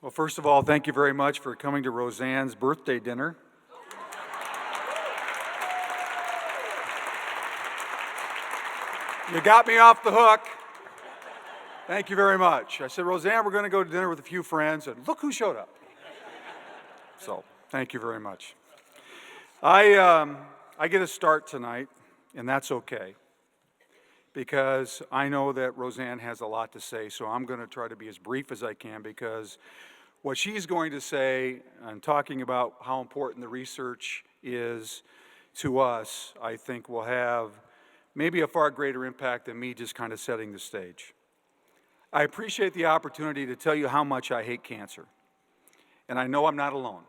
Well, first of all, thank you very much for coming to Roseann's birthday dinner. You got me off the hook. Thank you very much. I said, Roseann, we're going to go to dinner with a few friends, and look who showed up. So, thank you very much. I get a start tonight, and that's okay, because I know that Roseann has a lot to say, so I'm going to try to be as brief as I can, because what she's going to say and talking about how important the research is to us, I think will have maybe a far greater impact than me just kind of setting the stage. I appreciate the opportunity to tell you how much I hate cancer, and I know I'm not alone.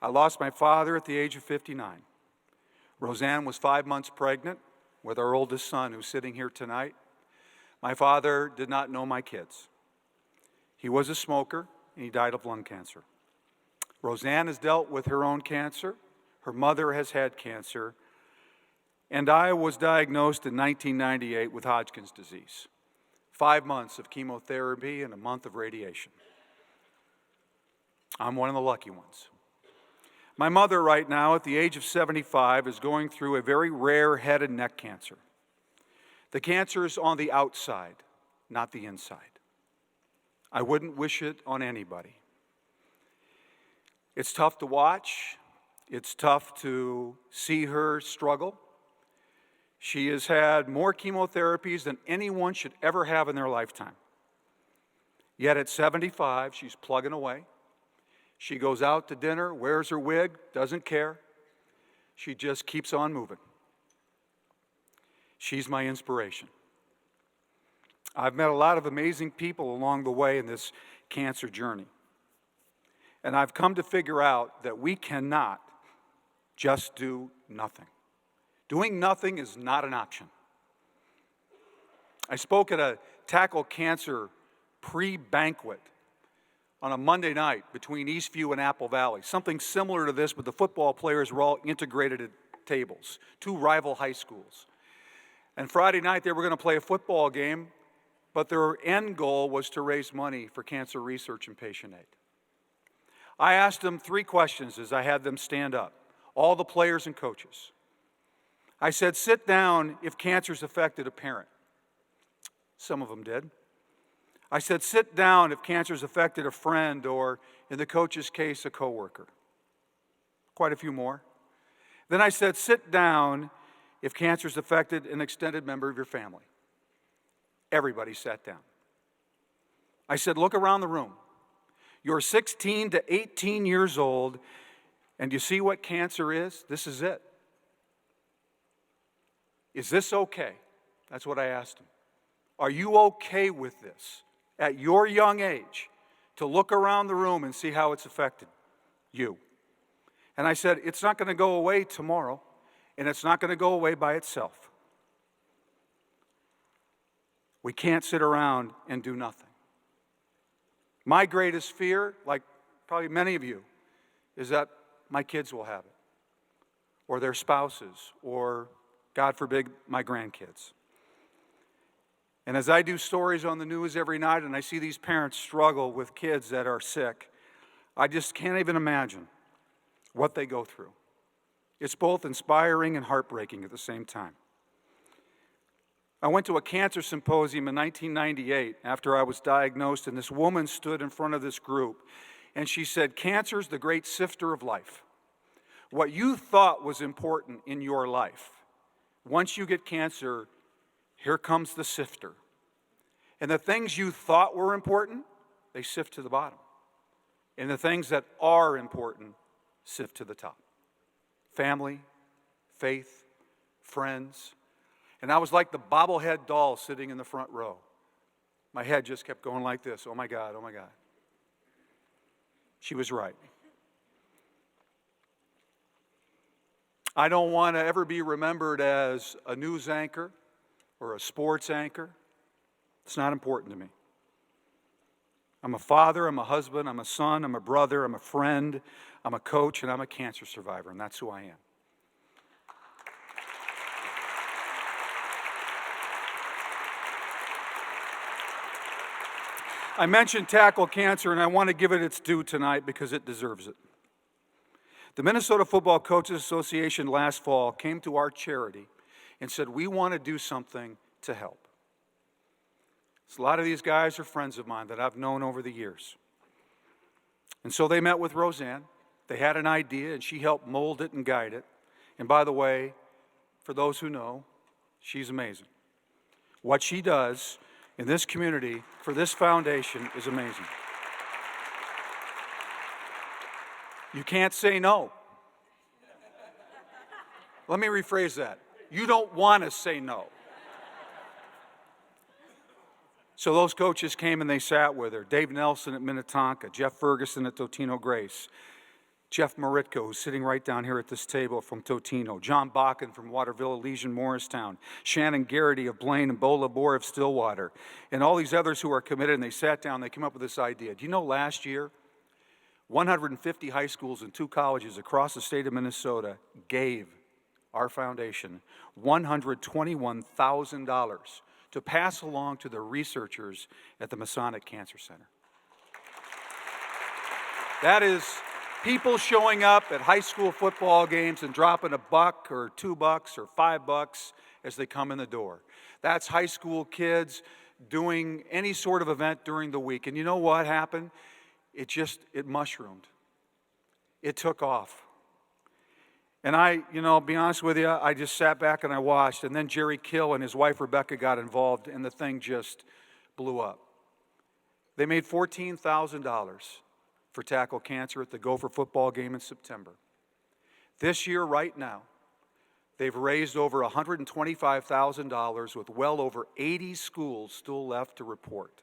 I lost my father at the age of 59. Roseann was 5 months pregnant with our oldest son, who's sitting here tonight. My father did not know my kids. He was a smoker, and he died of lung cancer. Roseann has dealt with her own cancer. Her mother has had cancer. And I was diagnosed in 1998 with Hodgkin's disease. 5 months of chemotherapy and a month of radiation. I'm one of the lucky ones. My mother right now, at the age of 75, is going through a very rare head and neck cancer. The cancer is on the outside, not the inside. I wouldn't wish it on anybody. It's tough to watch. It's tough to see her struggle. She has had more chemotherapies than anyone should ever have in their lifetime. Yet at 75, she's plugging away. She goes out to dinner, wears her wig, doesn't care. She just keeps on moving. She's my inspiration. I've met a lot of amazing people along the way in this cancer journey. And I've come to figure out that we cannot just do nothing. Doing nothing is not an option. I spoke at a Tackle Cancer pre-banquet on a Monday night between Eastview and Apple Valley. Something similar to this, but the football players were all integrated at tables, two rival high schools. And Friday night they were going to play a football game, but their end goal was to raise money for cancer research and patient aid. I asked them 3 questions as I had them stand up, all the players and coaches. I said, sit down if cancer's affected a parent. Some of them did. I said, sit down if cancer's affected a friend or, in the coach's case, a coworker. Quite a few more. Then I said, sit down if cancer's affected an extended member of your family. Everybody sat down. I said, look around the room. You're 16 to 18 years old, and you see what cancer is? This is it. Is this okay? That's what I asked him. Are you okay with this at your young age to look around the room and see how it's affected you? And I said, it's not going to go away tomorrow, and it's not going to go away by itself. We can't sit around and do nothing. My greatest fear, like probably many of you, is that my kids will have it, or their spouses, or God forbid, my grandkids. And as I do stories on the news every night and I see these parents struggle with kids that are sick, I just can't even imagine what they go through. It's both inspiring and heartbreaking at the same time. I went to a cancer symposium in 1998 after I was diagnosed, and this woman stood in front of this group, and she said, cancer's the great sifter of life. What you thought was important in your life, once you get cancer, here comes the sifter. And the things you thought were important, they sift to the bottom. And the things that are important sift to the top. Family, faith, friends. And I was like the bobblehead doll sitting in the front row. My head just kept going like this. Oh my God, oh my God. She was right. I don't want to ever be remembered as a news anchor or a sports anchor. It's not important to me. I'm a father, I'm a husband, I'm a son, I'm a brother, I'm a friend, I'm a coach, and I'm a cancer survivor, and that's who I am. I mentioned tackle cancer, and I want to give it its due tonight because it deserves it. The Minnesota Football Coaches Association last fall came to our charity and said, we want to do something to help. So a lot of these guys are friends of mine that I've known over the years. And so they met with Roseann. They had an idea, and she helped mold it and guide it. And by the way, for those who know, she's amazing. What she does in this community for this foundation is amazing. You can't say no. Let me rephrase that. You don't want to say no. So those coaches came and they sat with her. Dave Nelson at Minnetonka, Jeff Ferguson at Totino Grace, Jeff Maritko, who's sitting right down here at this table from Totino, John Bakken from Waterville, Elysian, Morristown, Shannon Garrity of Blaine, and Bo Labor of Stillwater, and all these others who are committed, and they sat down, they came up with this idea. Do you know last year, 150 high schools and 2 colleges across the state of Minnesota gave our foundation $121,000 to pass along to the researchers at the Masonic Cancer Center. That is people showing up at high school football games and dropping $1 or $2 or $5 as they come in the door. That's high school kids doing any sort of event during the week. And you know what happened? It mushroomed. It took off. And I'll be honest with you, I just sat back and I watched. And then Jerry Kill and his wife Rebecca got involved, and the thing just blew up. They made $14,000 for tackle cancer at the Gopher football game in September. This year, right now, they've raised over $125,000 with well over 80 schools still left to report.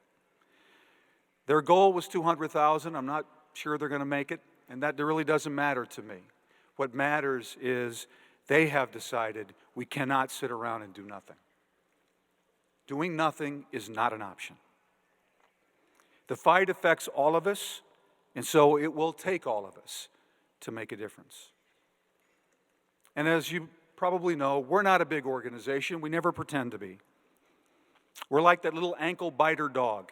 Their goal was $200,000. I'm not sure they're going to make it, and that really doesn't matter to me. What matters is they have decided we cannot sit around and do nothing. Doing nothing is not an option. The fight affects all of us, and so it will take all of us to make a difference. And as you probably know, we're not a big organization. We never pretend to be. We're like that little ankle biter dog.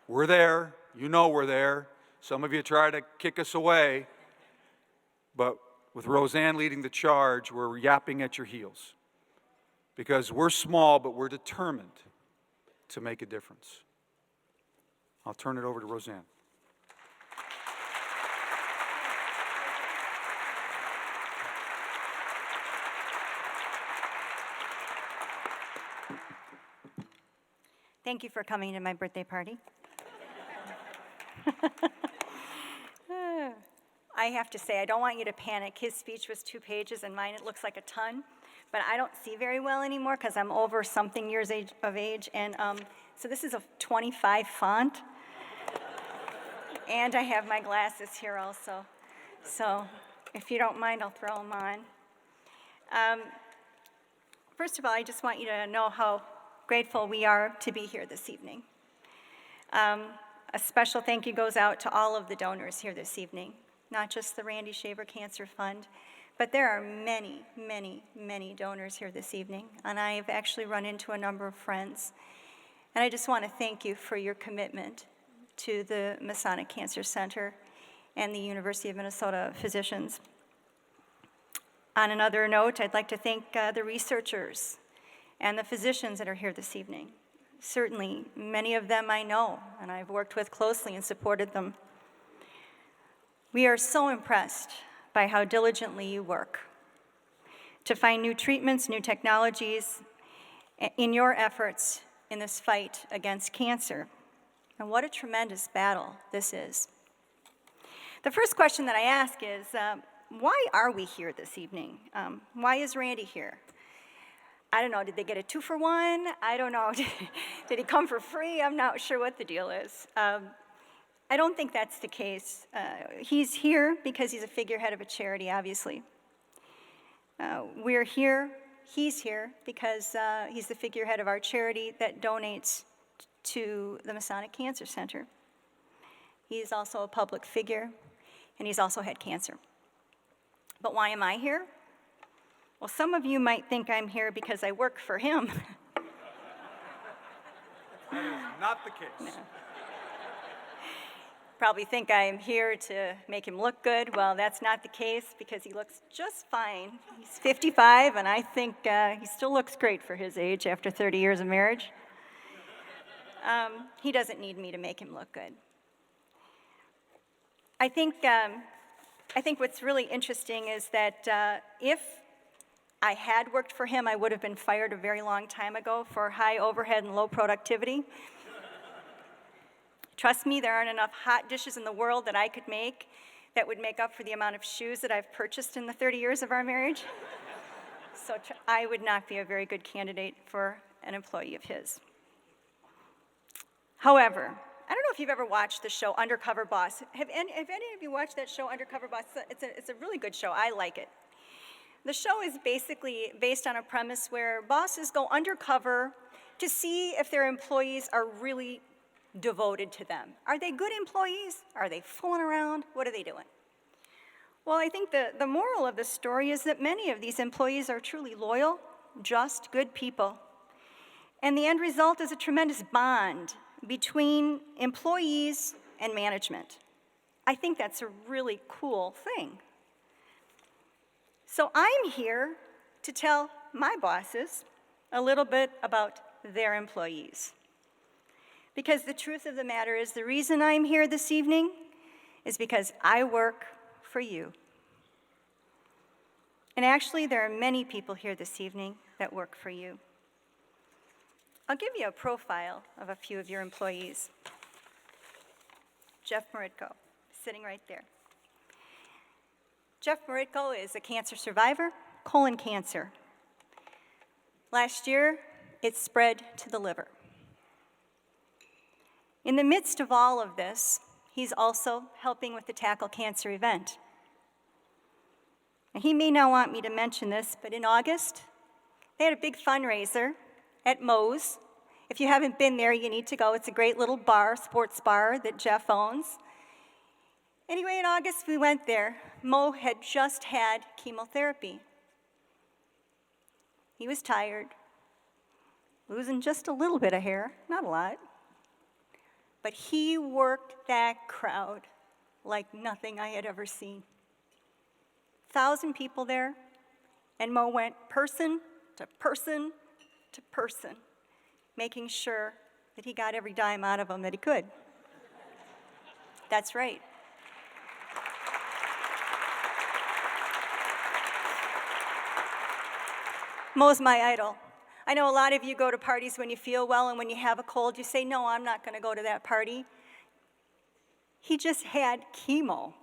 We're there. You know we're there. Some of you try to kick us away. But with Roseann leading the charge, we're yapping at your heels. Because we're small, but we're determined to make a difference. I'll turn it over to Roseann. Thank you for coming to my birthday party. I have to say, I don't want you to panic. His speech was 2 pages, and mine, it looks like a ton. But I don't see very well anymore because I'm over something years of age. And so this is a 25 font. And I have my glasses here also. So if you don't mind, I'll throw them on. First of all, I just want you to know how grateful we are to be here this evening. A special thank you goes out to all of the donors here this evening, not just the Randy Shaver Cancer Fund, but there are many, many, many donors here this evening, and I have actually run into a number of friends. And I just want to thank you for your commitment to the Masonic Cancer Center and the University of Minnesota physicians. On another note, I'd like to thank the researchers and the physicians that are here this evening. Certainly, many of them I know, and I've worked with closely and supported them. We are so impressed by how diligently you work to find new treatments, new technologies in your efforts in this fight against cancer. And what a tremendous battle this is. The first question that I ask is, why are we here this evening? Why is Randy here? I don't know, did they get a 2-for-1? I don't know, did he come for free? I'm not sure what the deal is. I don't think that's the case. He's here because he's a figurehead of a charity, obviously. We're here, he's here because he's the figurehead of our charity that donates to the Masonic Cancer Center. He's also a public figure, and he's also had cancer. But why am I here? Well, some of you might think I'm here because I work for him. That is not the case. Probably think I am here to make him look good. Well, that's not the case because he looks just fine. He's 55, and I think he still looks great for his age after 30 years of marriage. He doesn't need me to make him look good. I think what's really interesting is that if I had worked for him, I would have been fired a very long time ago for high overhead and low productivity. Trust me, there aren't enough hot dishes in the world that I could make that would make up for the amount of shoes that I've purchased in the 30 years of our marriage. So I would not be a very good candidate for an employee of his. However, I don't know if you've ever watched the show Undercover Boss. Have any of you watched that show, Undercover Boss? It's a really good show. I like it. The show is basically based on a premise where bosses go undercover to see if their employees are really devoted to them. Are they good employees? Are they fooling around? What are they doing? Well, I think the moral of the story is that many of these employees are truly loyal, just, good people. And the end result is a tremendous bond between employees and management. I think that's a really cool thing. So I'm here to tell my bosses a little bit about their employees. Because the truth of the matter is, the reason I'm here this evening is because I work for you. And actually, there are many people here this evening that work for you. I'll give you a profile of a few of your employees. Jeff Maritko, sitting right there. Jeff Maritko is a cancer survivor, colon cancer. Last year, it spread to the liver. In the midst of all of this, he's also helping with the Tackle Cancer event. Now, he may not want me to mention this, but in August, they had a big fundraiser at Moe's. If you haven't been there, you need to go. It's a great little bar, sports bar that Jeff owns. Anyway, in August, we went there. Mo had just had chemotherapy. He was tired, losing just a little bit of hair, not a lot. But he worked that crowd like nothing I had ever seen. 1,000 people there, and Mo went person to person to person, making sure that he got every dime out of them that he could. That's right. Mo's my idol. I know a lot of you go to parties when you feel well, and when you have a cold, you say, no, I'm not going to go to that party. He just had chemo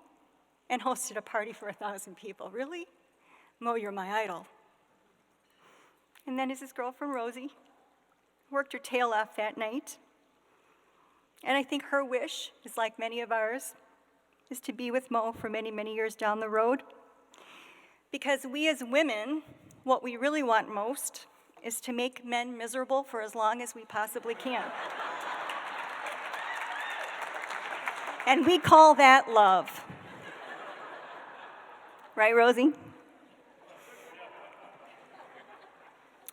and hosted a party for 1,000 people. Really? Mo, you're my idol. And then is his girlfriend, Rosie, worked her tail off that night. And I think her wish, is like many of ours, is to be with Mo for many, many years down the road. Because we as women, what we really want most is to make men miserable for as long as we possibly can. And we call that love. Right, Rosie?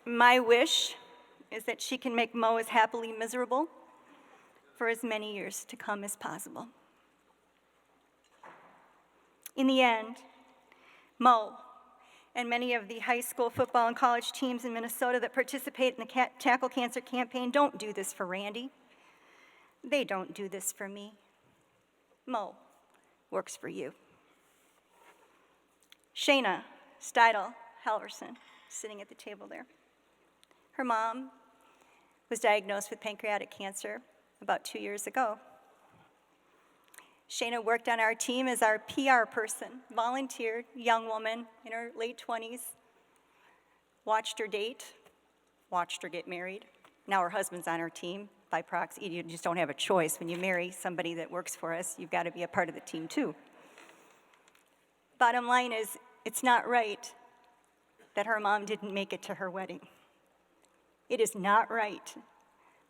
My wish is that she can make Mo as happily miserable for as many years to come as possible. In the end, Mo and many of the high school football and college teams in Minnesota that participate in the Tackle Cancer campaign don't do this for Randy. They don't do this for me. Mo works for you. Shayna Steidel Halverson, sitting at the table there. Her mom was diagnosed with pancreatic cancer about 2 years ago. Shayna worked on our team as our PR person, volunteered, young woman in her late 20s, watched her date, watched her get married. Now her husband's on our team by proxy. You just don't have a choice. When you marry somebody that works for us, you've got to be a part of the team too. Bottom line is, it's not right that her mom didn't make it to her wedding. It is not right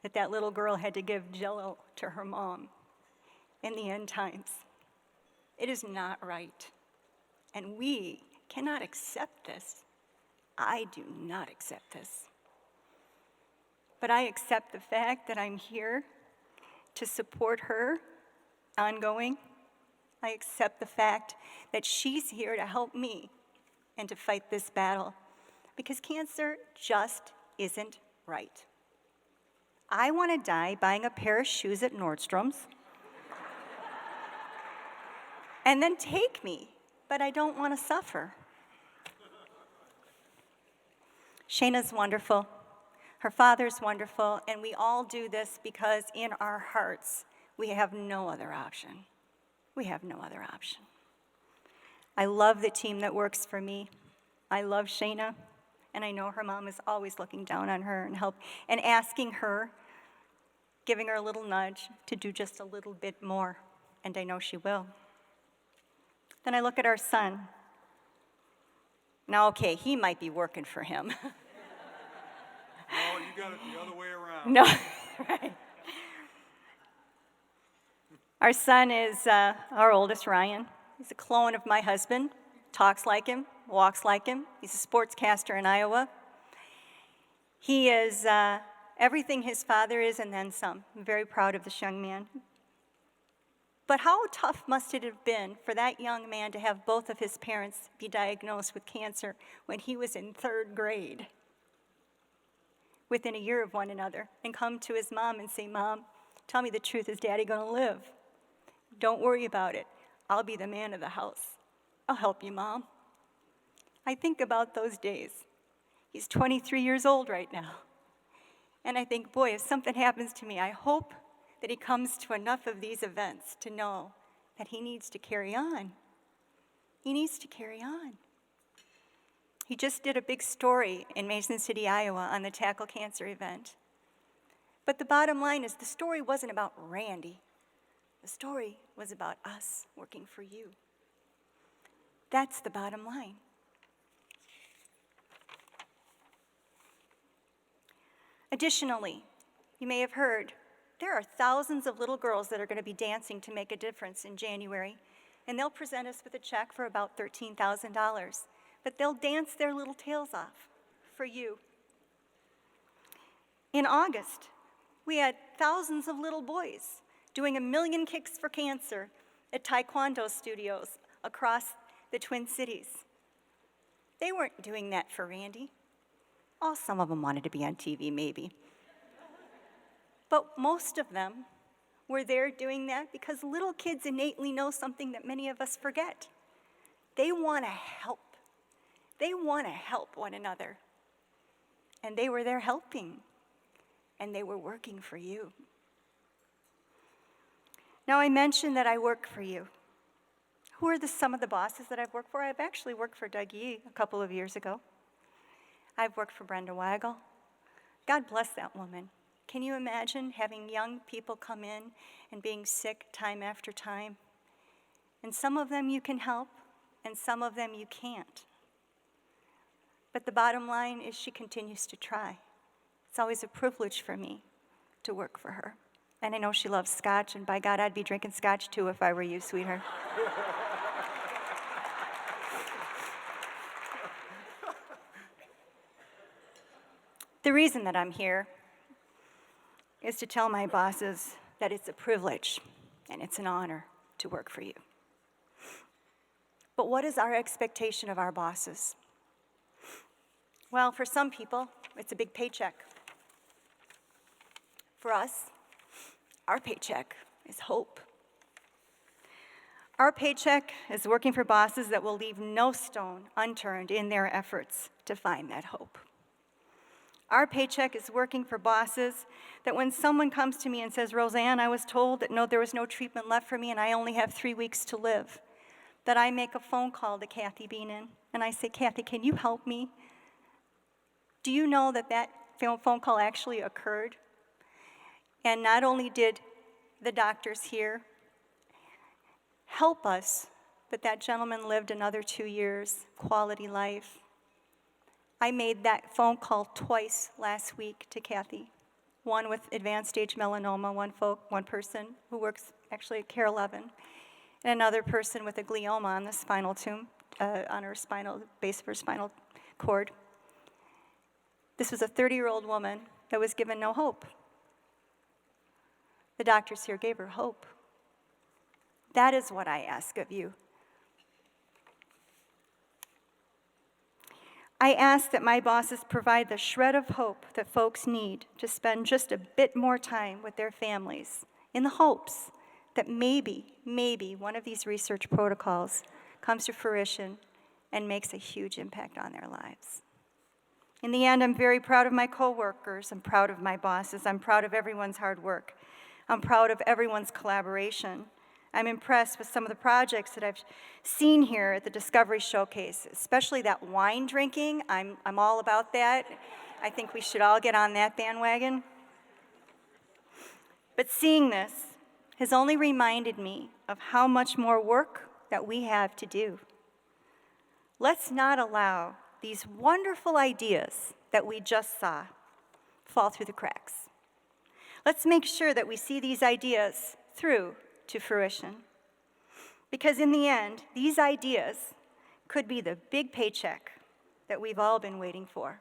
that that little girl had to give Jell-O to her mom in the end times. It is not right. And we cannot accept this. I do not accept this. but I accept the fact that I'm here to support her ongoing. I accept the fact that she's here to help me and to fight this battle, because cancer just isn't right. I want to die buying a pair of shoes at Nordstrom's and then take me, but I don't want to suffer. Shayna's wonderful. Her father's wonderful, and we all do this because in our hearts, we have no other option. We have no other option. I love the team that works for me. I love Shayna, and I know her mom is always looking down on her and asking her, giving her a little nudge to do just a little bit more, and I know she will. Then I look at our son. Now, okay, he might be working for him. No, you got it the other way around. No, right. Our son is our oldest, Ryan. He's a clone of my husband, talks like him, walks like him. He's a sportscaster in Iowa. He is everything his father is and then some. I'm very proud of this young man. But how tough must it have been for that young man to have both of his parents be diagnosed with cancer when he was in 3rd grade, within a year of one another, and come to his mom and say, "Mom, tell me the truth, is Daddy gonna live? Don't worry about it. I'll be the man of the house. I'll help you, Mom." I think about those days. He's 23 years old right now. And I think, boy, if something happens to me, I hope that he comes to enough of these events to know that he needs to carry on. He needs to carry on. He just did a big story in Mason City, Iowa on the Tackle Cancer event. But the bottom line is the story wasn't about Randy. The story was about us working for you. That's the bottom line. Additionally, you may have heard, there are thousands of little girls that are going to be dancing to make a difference in January, and they'll present us with a check for about $13,000. But they'll dance their little tails off for you. In August, we had thousands of little boys doing 1,000,000 kicks for cancer at Taekwondo studios across the Twin Cities. They weren't doing that for Randy. Oh, some of them wanted to be on TV, maybe. But most of them were there doing that because little kids innately know something that many of us forget. They want to help. They want to help one another. And they were there helping. And they were working for you. Now, I mentioned that I work for you. Who are some of the bosses that I've worked for? I've actually worked for Doug Yee a couple of years ago. I've worked for Brenda Weigel. God bless that woman. Can you imagine having young people come in and being sick time after time? And some of them you can help, and some of them you can't. But the bottom line is she continues to try. It's always a privilege for me to work for her. And I know she loves scotch, and by God, I'd be drinking scotch too if I were you, sweetheart. The reason that I'm here is to tell my bosses that it's a privilege and it's an honor to work for you. But what is our expectation of our bosses? Well, for some people, it's a big paycheck. For us, our paycheck is hope. Our paycheck is working for bosses that will leave no stone unturned in their efforts to find that hope. Our paycheck is working for bosses that when someone comes to me and says, "Roseann, I was told that there was no treatment left for me and I only have 3 weeks to live," that I make a phone call to Kathy Beenan and I say, "Kathy, can you help me? Do you know that that phone call actually occurred?" And not only did the doctors here help us, but that gentleman lived another 2 years, quality life. I made that phone call twice last week to Kathy. One with advanced stage melanoma, one person who works actually at Care 11, and another person with a glioma on the spinal on her base of her spinal cord. This was a 30-year-old woman that was given no hope. The doctors here gave her hope. That is what I ask of you. I ask that my bosses provide the shred of hope that folks need to spend just a bit more time with their families in the hopes that maybe one of these research protocols comes to fruition and makes a huge impact on their lives. In the end, I'm very proud of my coworkers. I'm proud of my bosses. I'm proud of everyone's hard work. I'm proud of everyone's collaboration. I'm impressed with some of the projects that I've seen here at the Discovery Showcase, especially that wine drinking. I'm all about that. I think we should all get on that bandwagon. But seeing this has only reminded me of how much more work that we have to do. Let's not allow these wonderful ideas that we just saw fall through the cracks. Let's make sure that we see these ideas through to fruition. Because in the end, these ideas could be the big paycheck that we've all been waiting for.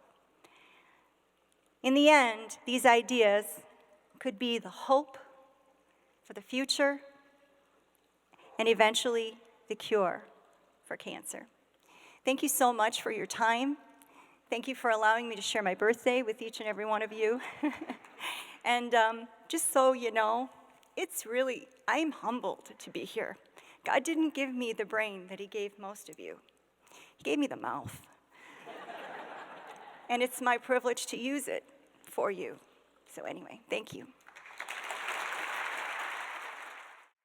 In the end, these ideas could be the hope for the future and eventually the cure for cancer. Thank you so much for your time. Thank you for allowing me to share my birthday with each and every one of you. And just so you know, I'm humbled to be here. God didn't give me the brain that he gave most of you. He gave me the mouth. And it's my privilege to use it for you. So anyway, thank you.